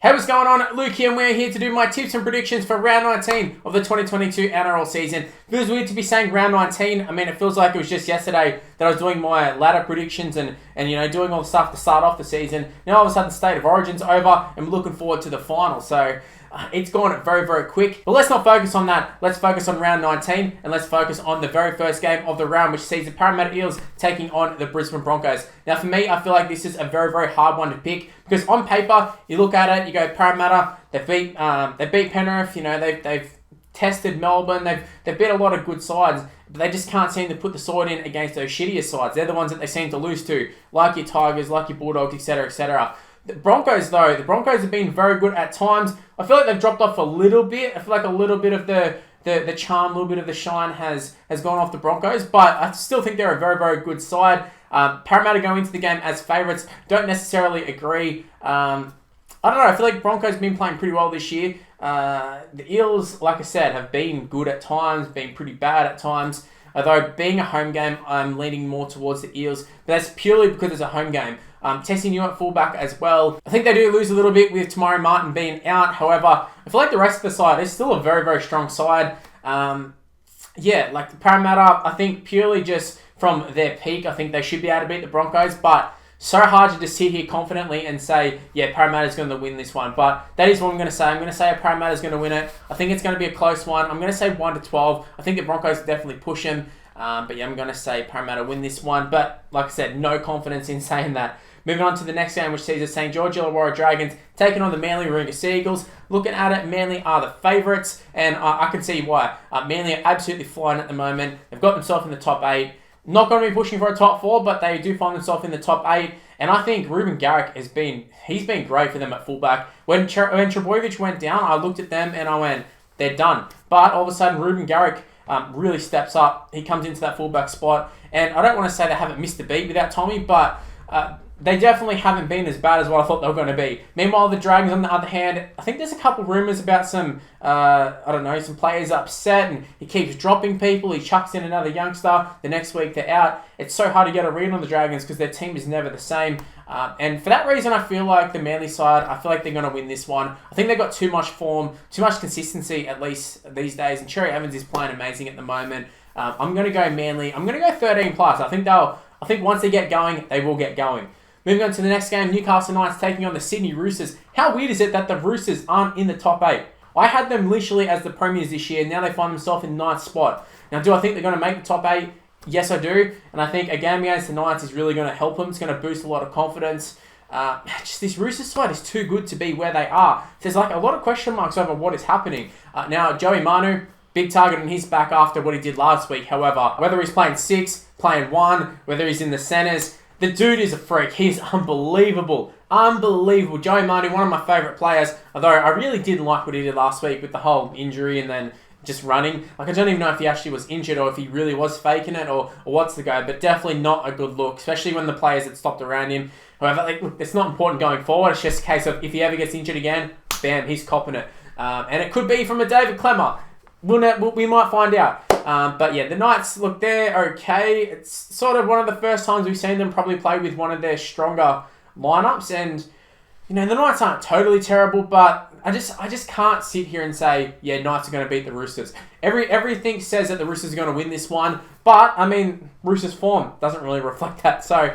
Hey, what's going on? Luke here, and we're here to do my tips and predictions for round 19 of the 2022 NRL season. It feels weird to be saying round 19. I mean, it feels like it was just yesterday that I was doing my ladder predictions and doing all the stuff to start off the season. Now, all of a sudden, State of Origin's over, and we're looking forward to the final. So, it's gone very, very quick. But let's not focus on that. Let's focus on round 19, and let's focus on the very first game of the round, which sees the Parramatta Eels taking on the Brisbane Broncos. Now, for me, I feel like this is a very, very hard one to pick because on paper, you look at it, you go Parramatta. They beat Penrith. They've tested Melbourne. They've beat a lot of good sides, but they just can't seem to put the sword in against those shittier sides. They're the ones that they seem to lose to, like your Tigers, like your Bulldogs, etc., etc. The Broncos, though, have been very good at times. I feel like they've dropped off a little bit. I feel like a little bit of the charm, a little bit of the shine has gone off the Broncos, but I still think they're a very, very good side. Parramatta go into the game as favourites. Don't necessarily agree. I don't know. I feel like Broncos have been playing pretty well this year. The Eels, like I said, have been good at times, been pretty bad at times. Although being a home game, I'm leaning more towards the Eels, but that's purely because it's a home game. Tessie New at fullback as well. I think they do lose a little bit with Tamari Martin being out. However, I feel like the rest of the side is still a very, very strong side. Like the Parramatta, I think purely just from their peak, I think they should be able to beat the Broncos, but so hard to just sit here confidently and say, yeah, Parramatta's going to win this one. But that is what I'm going to say. I'm going to say Parramatta's going to win it. I think it's going to be a close one. I'm going to say 1-12. I think the Broncos definitely push them. But yeah, I'm going to say Parramatta win this one. But like I said, no confidence in saying that. Moving on to the next game, which sees the St. George Illawarra Dragons taking on the Manly Warringah Seagulls. Looking at it, Manly are the favourites, and I can see why. Manly are absolutely flying at the moment. They've got themselves in the top 8. Not going to be pushing for a top 4, but they do find themselves in the top 8. And I think Ruben Garrick he's been great for them at fullback. When Trbojevic went down, I looked at them and I went, they're done. But all of a sudden, Ruben Garrick really steps up. He comes into that fullback spot. And I don't want to say they haven't missed a beat without Tommy, but they definitely haven't been as bad as what I thought they were going to be. Meanwhile, the Dragons, on the other hand, I think there's a couple rumours about some players upset, and he keeps dropping people. He chucks in another youngster. The next week, they're out. It's so hard to get a read on the Dragons because their team is never the same. And for that reason, I feel like the Manly side, I feel like they're going to win this one. I think they've got too much form, too much consistency, at least these days. And Cherry Evans is playing amazing at the moment. I'm going to go Manly. I'm going to go 13+. I think once they get going, they will get going. Moving on to the next game, Newcastle Knights taking on the Sydney Roosters. How weird is it that the Roosters aren't in the top 8? I had them literally as the premiers this year. Now they find themselves in 9th spot. Now, do I think they're going to make the top 8? Yes, I do. And I think a game against the Knights is really going to help them. It's going to boost a lot of confidence. Just this Roosters side is too good to be where they are. There's like a lot of question marks over what is happening. Now, Joey Manu, big target on his back after what he did last week. However, whether he's playing 6, playing 1, whether he's in the centres, the dude is a freak. He's unbelievable. Unbelievable. Joey Manu, one of my favourite players. Although I really didn't like what he did last week with the whole injury and then just running. Like, I don't even know if he actually was injured or if he really was faking it or what's the go. But definitely not a good look, especially when the players that stopped around him. However, look, it's not important going forward. It's just a case of if he ever gets injured again, bam, he's copping it. And it could be from a David Clemmer. We might find out. But yeah, the Knights, look, they're okay. It's sort of one of the first times we've seen them probably play with one of their stronger lineups. And, the Knights aren't totally terrible, but I just can't sit here and say, yeah, Knights are going to beat the Roosters. Everything says that the Roosters are going to win this one. But, Roosters' form doesn't really reflect that. So,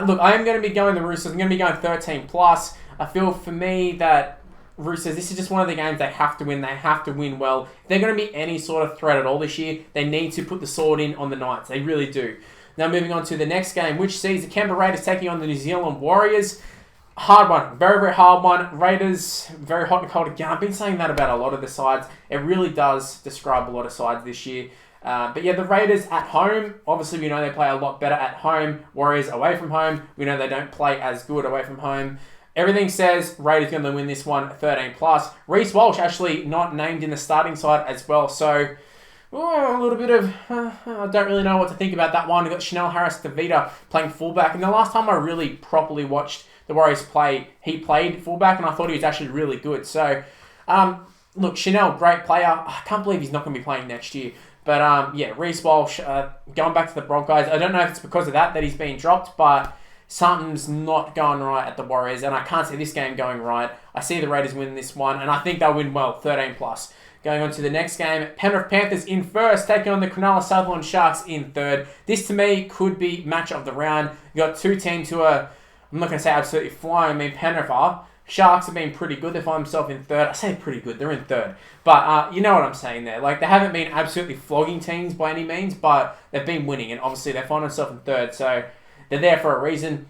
look, I am going to be going the Roosters. I'm going to be going 13+. I feel for me that Roosters, this is just one of the games they have to win. They have to win well. If they're going to be any sort of threat at all this year, they need to put the sword in on the Knights. They really do. Now moving on to the next game, which sees the Canberra Raiders taking on the New Zealand Warriors. Hard one. Very, very hard one. Raiders, very hot and cold again. I've been saying that about a lot of the sides. It really does describe a lot of sides this year. But yeah, the Raiders at home, obviously we know they play a lot better at home. Warriors away from home, we know they don't play as good away from home. Everything says Raiders going to win this one 13+. Reece Walsh actually not named in the starting side as well. So, a little bit of, I don't really know what to think about that one. We've got Chanel Harris-Tavita playing fullback. And the last time I really properly watched the Warriors play, he played fullback and I thought he was actually really good. So, look, Chanel, great player. I can't believe he's not going to be playing next year. But, yeah, Reece Walsh going back to the Broncos. I don't know if it's because of that he's been dropped, but something's not going right at the Warriors, and I can't see this game going right. I see the Raiders win this one, and I think they'll win well, 13+. Going on to the next game, Penrith Panthers in first, taking on the Cronulla Sutherland Sharks in third. This, to me, could be match of the round. You got two teams who are, I'm not going to say absolutely flying. I mean, Penrith are. Sharks have been pretty good. They find themselves in third. I say pretty good. They're in third. But you know what I'm saying there. Like, they haven't been absolutely flogging teams by any means, but they've been winning, and obviously they find themselves in third. So they're there for a reason.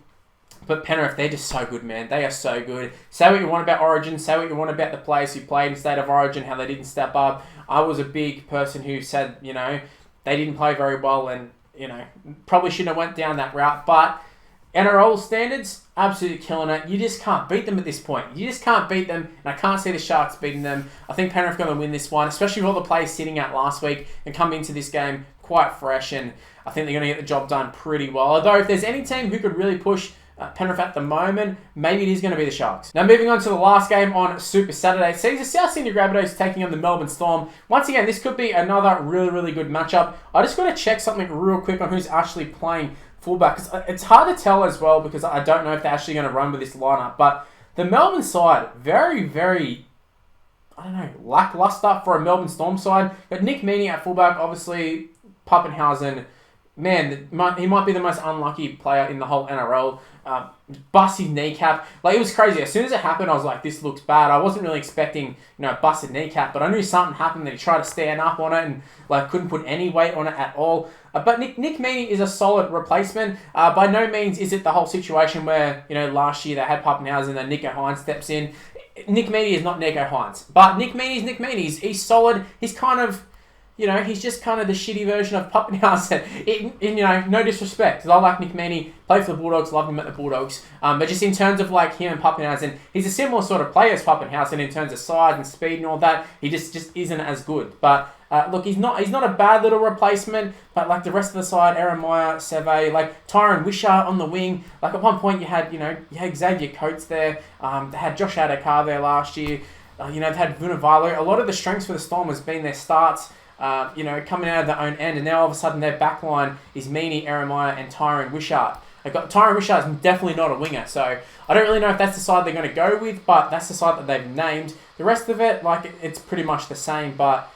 But Penrith, they're just so good, man. They are so good. Say what you want about Origin. Say what you want about the players who played in State of Origin, how they didn't step up. I was a big person who said, you know, they didn't play very well and, you know, probably shouldn't have went down that route. But NRL standards, absolutely killing it. You just can't beat them at this point. You just can't beat them, and I can't see the Sharks beating them. I think Penrith are going to win this one, especially with all the players sitting out last week and come into this game quite fresh, and I think they're going to get the job done pretty well. Although, if there's any team who could really push Penrith at the moment, maybe it is going to be the Sharks. Now, moving on to the last game on Super Saturday, sees the South Sydney Rabbitohs taking on the Melbourne Storm. Once again, this could be another really, really good matchup. I just got to check something real quick on who's actually playing fullback, because it's hard to tell as well, because I don't know if they're actually going to run with this lineup. But the Melbourne side, very, very, I don't know, lackluster for a Melbourne Storm side. But Nick Meaney at fullback, obviously, Pappenhausen, man, he might be the most unlucky player in the whole NRL. Busted kneecap. Like, it was crazy. As soon as it happened, I was like, this looks bad. I wasn't really expecting, busted kneecap, but I knew something happened that he tried to stand up on it and, couldn't put any weight on it at all. But Nick Meaney is a solid replacement. By no means is it the whole situation where, last year they had Pappenhausen and then Nico Hines steps in. Nick Meaney is not Nico Hines. But Nick Meaney is Nick Meaney. He's solid. He's kind of, he's just kind of the shitty version of Pappenhausen. No disrespect, because I like Nick Meaney, played for the Bulldogs, loved him at the Bulldogs. But just in terms of him and Pappenhausen, he's a similar sort of player as Pappenhausen in terms of size and speed and all that. He just isn't as good. But look, he's not a bad little replacement. But the rest of the side, Aaron Meyer, Seve, Tyron Wishart on the wing. At one point you had Xavier Coates there. They had Josh Adokar there last year. They had Vunivalu. A lot of the strengths for the Storm has been their starts. Coming out of their own end, and now all of a sudden their back line is Meaney, Eremaya, and Tyron Wishart. Tyron Wishart is definitely not a winger, so I don't really know if that's the side they're going to go with, but that's the side that they've named. The rest of it, it's pretty much the same, but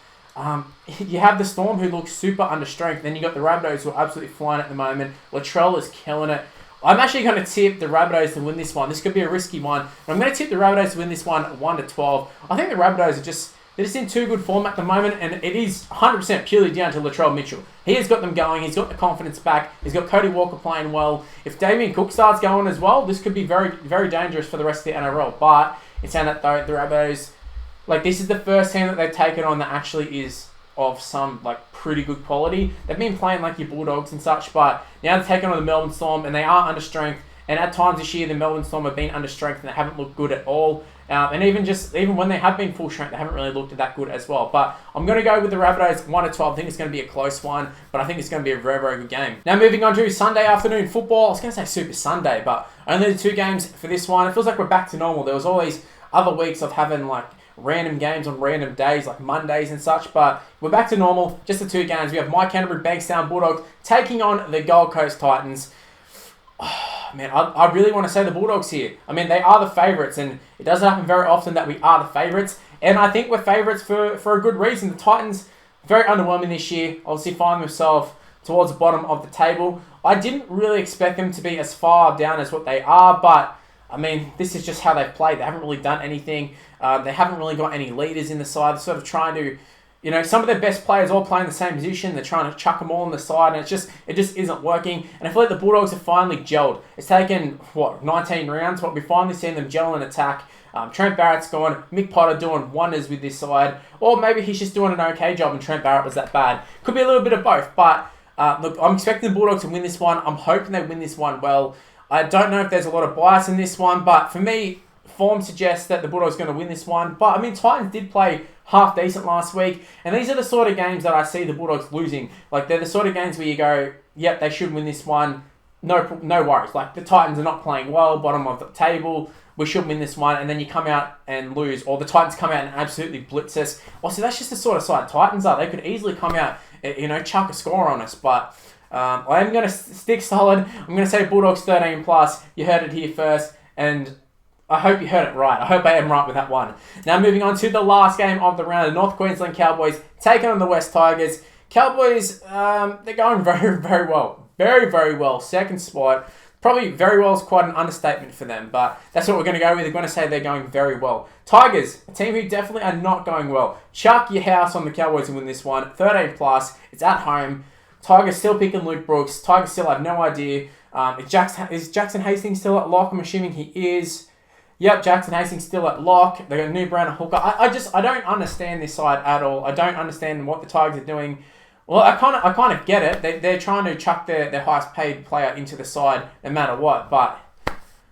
you have the Storm who looks super under strength, then you got the Rabbitohs who are absolutely flying at the moment. Latrell is killing it. I'm actually going to tip the Rabbitohs to win this one. This could be a risky one, but I'm going to tip the Rabbitohs to win this one 1-12. I think the Rabbitohs are they're just in too good form at the moment, and it is 100% purely down to Latrell Mitchell. He has got them going. He's got the confidence back. He's got Cody Walker playing well. If Damien Cook starts going as well, this could be very, very dangerous for the rest of the NRL. But it's saying that though, the Rabbitohs, this is the first team that they've taken on that actually is of some pretty good quality. They've been playing your Bulldogs and such, but now they're taking on the Melbourne Storm, and they are under strength. And at times this year, the Melbourne Storm have been under strength and they haven't looked good at all. And even when they have been full strength, they haven't really looked that good as well. But I'm going to go with the Rabbitohs 1-12. I think it's going to be a close one, but I think it's going to be a very, very good game. Now moving on to Sunday afternoon football. I was going to say Super Sunday, but only the two games for this one. It feels like we're back to normal. There was always other weeks of having random games on random days, like Mondays and such, but we're back to normal. Just the two games. We have my Canterbury Bankstown Bulldogs taking on the Gold Coast Titans. Oh, man, I really want to say the Bulldogs here. I mean, they are the favourites, and it doesn't happen very often that we are the favourites, and I think we're favourites for a good reason. The Titans, very underwhelming this year, obviously find themselves towards the bottom of the table. I didn't really expect them to be as far down as what they are, but, I mean, this is just how they've played. They haven't really done anything. They haven't really got any leaders in the side. They're sort of trying to... some of their best players all playing the same position. They're trying to chuck them all on the side, and it just isn't working. And I feel like the Bulldogs have finally gelled. It's taken, 19 rounds, but we've finally seen them gel and attack. Trent Barrett's gone. Mick Potter doing wonders with this side. Or maybe he's just doing an okay job and Trent Barrett was that bad. Could be a little bit of both. But, look, I'm expecting the Bulldogs to win this one. I'm hoping they win this one well. I don't know if there's a lot of bias in this one, but for me, form suggests that the Bulldogs are going to win this one. But, I mean, Titans did play half decent last week, and these are the sort of games that I see the Bulldogs losing. They're the sort of games where you go, yep, they should win this one. No worries. The Titans are not playing well, bottom of the table. We should win this one, and then you come out and lose, or the Titans come out and absolutely blitz us. Well, so that's just the sort of side Titans are. They could easily come out, chuck a score on us, but I am going to stick solid. I'm going to say Bulldogs 13 plus. You heard it here first, and I hope you heard it right. I hope I am right with that one. Now moving on to the last game of the round, the North Queensland Cowboys taking on the West Tigers. Cowboys, they're going very, very well. Very, very well. Second spot. Probably very well is quite an understatement for them, but that's what we're going to go with. They're going to say they're going very well. Tigers, a team who definitely are not going well. Chuck your house on the Cowboys to win this one. 13 plus. It's at home. Tigers still picking Luke Brooks. Tigers still have no idea. Is Jackson Hastings still at lock? I'm assuming he is. Yep, Jackson Hastings still at lock. They got a new brand of hooker. I don't understand this side at all. I don't understand what the Tigers are doing. Well, I kind of get it. They're trying to chuck their highest paid player into the side no matter what. But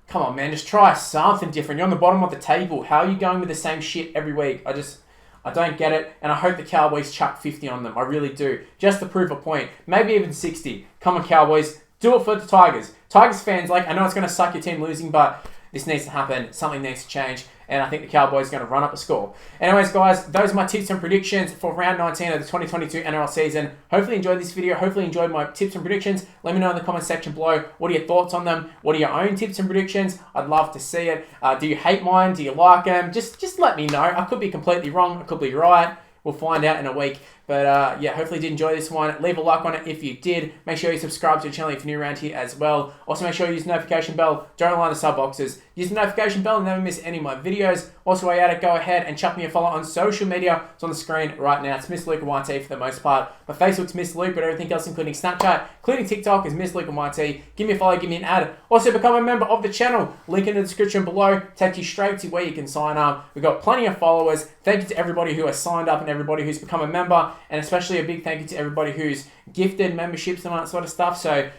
come on, man, just try something different. You're on the bottom of the table. How are you going with the same shit every week? I don't get it. And I hope the Cowboys chuck 50 on them. I really do. Just to prove a point. Maybe even 60. Come on, Cowboys. Do it for the Tigers. Tigers fans, I know it's going to suck your team losing, but this needs to happen. Something needs to change. And I think the Cowboys are going to run up a score. Anyways, guys, those are my tips and predictions for round 19 of the 2022 NRL season. Hopefully you enjoyed this video. Hopefully you enjoyed my tips and predictions. Let me know in the comment section below. What are your thoughts on them? What are your own tips and predictions? I'd love to see it. Do you hate mine? Do you like them? Just let me know. I could be completely wrong. I could be right. We'll find out in a week. But yeah, hopefully you did enjoy this one. Leave a like on it if you did. Make sure you subscribe to the channel if you're new around here as well. Also, make sure you use the notification bell. Don't line the sub boxes. Use the notification bell and never miss any of my videos. Also, while you're at it, go ahead and chuck me a follow on social media. It's on the screen right now. It's Miss Luke and YT for the most part. My Facebook's Miss Luke, but everything else, including Snapchat, including TikTok, is Miss Luke and YT. Give me a follow, give me an ad. Also, become a member of the channel. Link in the description below. Takes you straight to where you can sign up. We've got plenty of followers. Thank you to everybody who has signed up and everybody who's become a member. And especially a big thank you to everybody who's gifted memberships and all that sort of stuff. So,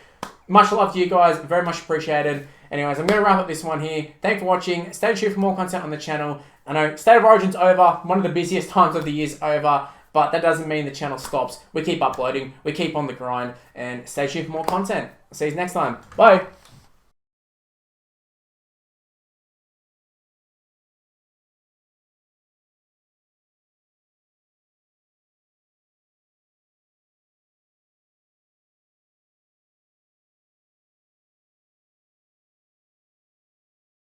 much love to you guys. Very much appreciated. Anyways, I'm going to wrap up this one here. Thanks for watching. Stay tuned for more content on the channel. I know State of Origin's over. One of the busiest times of the year is over. But that doesn't mean the channel stops. We keep uploading. We keep on the grind. And stay tuned for more content. See you next time. Bye.